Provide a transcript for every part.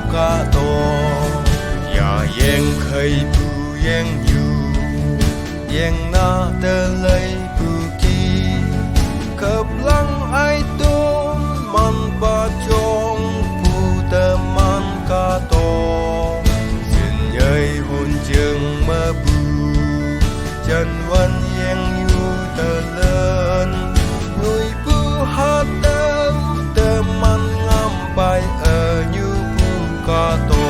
buka to ya yang khai bu yang yu yang na te lay bu ki khập lăng ai tôn man ba chong pu te man ca to xin nhơi hồn trường mơ bu chân văn yang yu te lên người bu hát te man ngam bay ở như bu ca to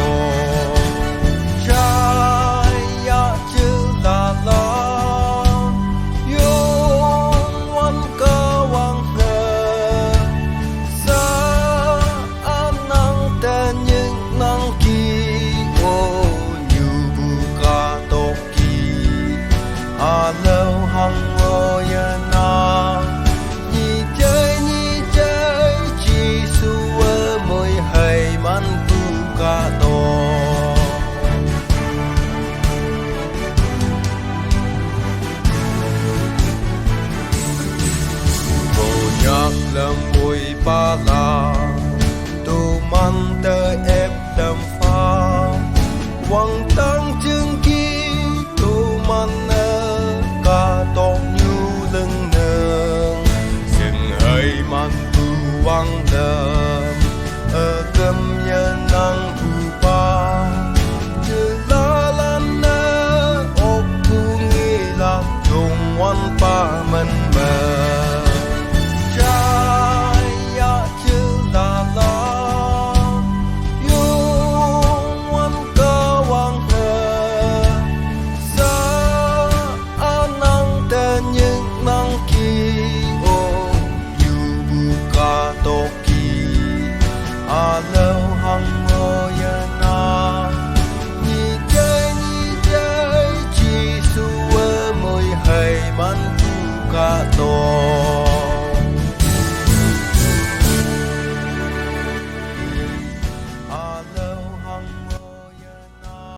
lâu hằng ngồi na nhị chơi chỉ xua môi hay man buka to cô nhạc lâm môi ba la tu man tơ ép đầm pha quăng tăng chương kỳ tu man tông như lưng nương rừng hơi man tu vang đờm ở cơm nhân năng tu ba như la lan nơ ốc tu nghi lạc dùng ngoan ba mình mờ lâu hằng ngồi na nhị chơi chỉ xua môi hay man buka to